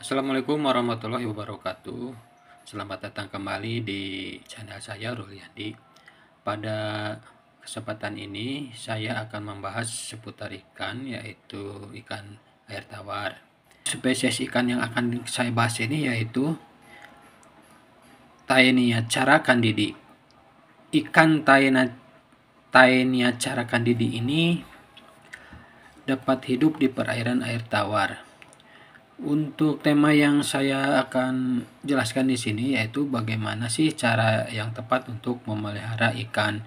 Assalamualaikum warahmatullahi wabarakatuh. Selamat datang kembali di channel saya Ruliandi. Pada kesempatan ini saya akan membahas seputar ikan, yaitu ikan air tawar. Spesies ikan yang akan saya bahas ini yaitu Taenia cara candidi. Ikan Taenia cara candidi ini dapat hidup di perairan air tawar. Untuk tema yang saya akan jelaskan di sini yaitu bagaimana sih cara yang tepat untuk memelihara ikan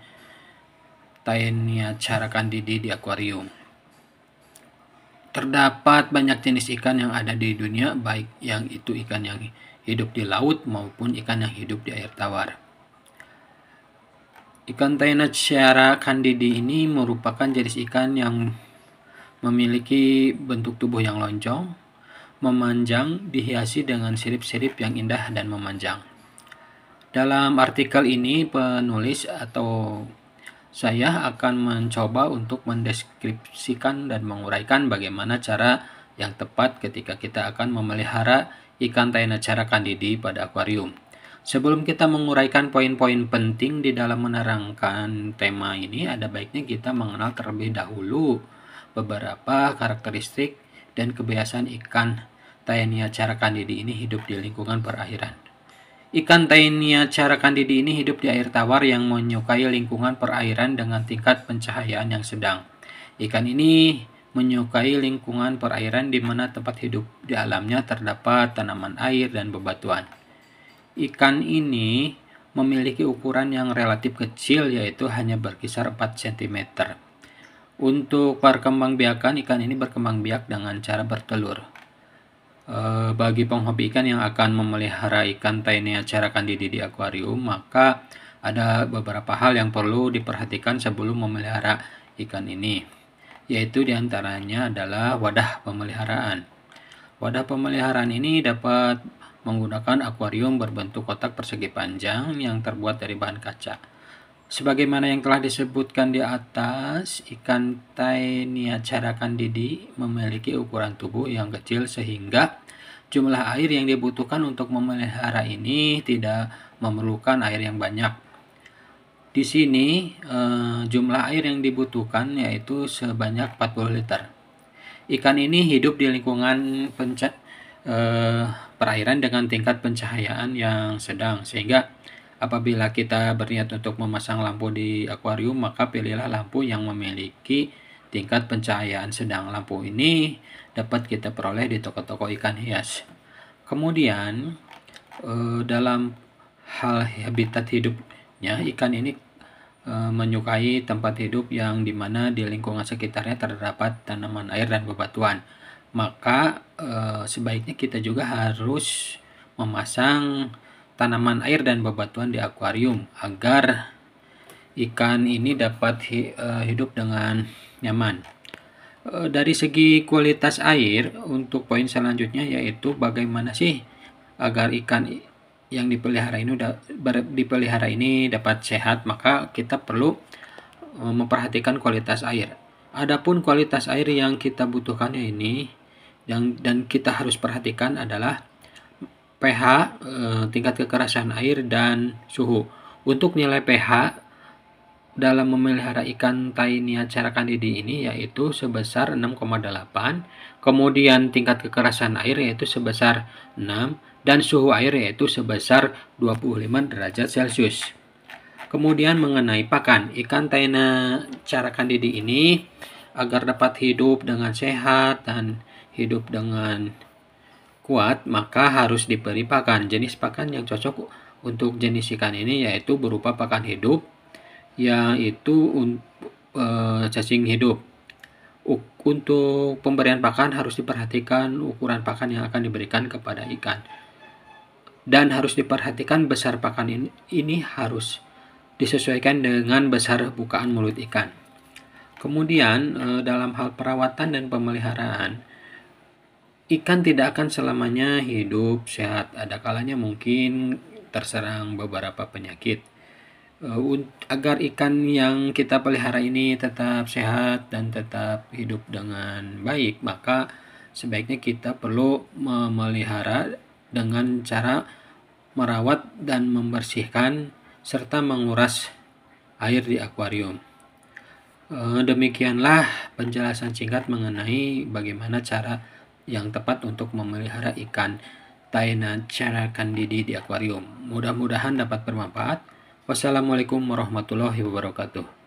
Taenia cara candidi di akuarium. Terdapat banyak jenis ikan yang ada di dunia, baik yang itu ikan yang hidup di laut maupun ikan yang hidup di air tawar. Ikan Taenia cara candidi ini merupakan jenis ikan yang memiliki bentuk tubuh yang lonjong, memanjang, dihiasi dengan sirip-sirip yang indah dan memanjang. Dalam artikel ini penulis atau saya akan mencoba untuk mendeskripsikan dan menguraikan bagaimana cara yang tepat ketika kita akan memelihara ikan Taenia cara candidi pada akuarium. Sebelum kita menguraikan poin-poin penting di dalam menerangkan tema ini, ada baiknya kita mengenal terlebih dahulu beberapa karakteristik dan kebiasaan ikan Taenia cara candidi ini hidup di lingkungan perairan. Ikan Taenia cara candidi ini hidup di air tawar yang menyukai lingkungan perairan dengan tingkat pencahayaan yang sedang. Ikan ini menyukai lingkungan perairan di mana tempat hidup di alamnya terdapat tanaman air dan bebatuan. Ikan ini memiliki ukuran yang relatif kecil, yaitu hanya berkisar 4 cm. Untuk perkembangbiakan, ikan ini berkembang biak dengan cara bertelur. Bagi penghobi ikan yang akan memelihara ikan Taenia cara candidi di akuarium, maka ada beberapa hal yang perlu diperhatikan sebelum memelihara ikan ini, yaitu diantaranya adalah wadah pemeliharaan. Wadah pemeliharaan ini dapat menggunakan akuarium berbentuk kotak persegi panjang yang terbuat dari bahan kaca. Sebagaimana yang telah disebutkan di atas, ikan Taenia cara candidi memiliki ukuran tubuh yang kecil sehingga jumlah air yang dibutuhkan untuk memelihara ini tidak memerlukan air yang banyak. Di sini jumlah air yang dibutuhkan yaitu sebanyak 40 liter. Ikan ini hidup di lingkungan perairan dengan tingkat pencahayaan yang sedang, sehingga apabila kita berniat untuk memasang lampu di akuarium, maka pilihlah lampu yang memiliki tingkat pencahayaan sedang. Lampu ini dapat kita peroleh di toko-toko ikan hias. Kemudian dalam hal habitat hidupnya, ikan ini menyukai tempat hidup yang dimana di lingkungan sekitarnya terdapat tanaman air dan bebatuan. Maka sebaiknya kita juga harus memasang tanaman air dan bebatuan di akuarium agar ikan ini dapat hidup dengan nyaman. Dari segi kualitas air, untuk poin selanjutnya yaitu bagaimana sih agar ikan yang dipelihara ini dapat sehat, maka kita perlu memperhatikan kualitas air. Adapun kualitas air yang kita butuhkan ini dan kita harus perhatikan adalah pH, tingkat kekerasan air, dan suhu. Untuk nilai pH dalam memelihara ikan Taenia cara candidi ini yaitu sebesar 6,8, kemudian tingkat kekerasan air yaitu sebesar 6, dan suhu air yaitu sebesar 25 derajat Celcius. Kemudian mengenai pakan, ikan Taenia cara candidi ini agar dapat hidup dengan sehat dan hidup dengan kuat, maka harus diberi pakan. Jenis pakan yang cocok untuk jenis ikan ini yaitu berupa pakan hidup, yaitu cacing hidup. Untuk pemberian pakan harus diperhatikan ukuran pakan yang akan diberikan kepada ikan, dan harus diperhatikan besar pakan ini harus disesuaikan dengan besar bukaan mulut ikan. Kemudian dalam hal perawatan dan pemeliharaan, ikan tidak akan selamanya hidup sehat. Ada kalanya mungkin terserang beberapa penyakit. Agar ikan yang kita pelihara ini tetap sehat dan tetap hidup dengan baik, maka sebaiknya kita perlu memelihara dengan cara merawat dan membersihkan serta menguras air di akuarium. Demikianlah penjelasan singkat mengenai bagaimana cara yang tepat untuk memelihara ikan Taena cara candidi di akuarium. Mudah-mudahan dapat bermanfaat. Wassalamualaikum warahmatullahi wabarakatuh.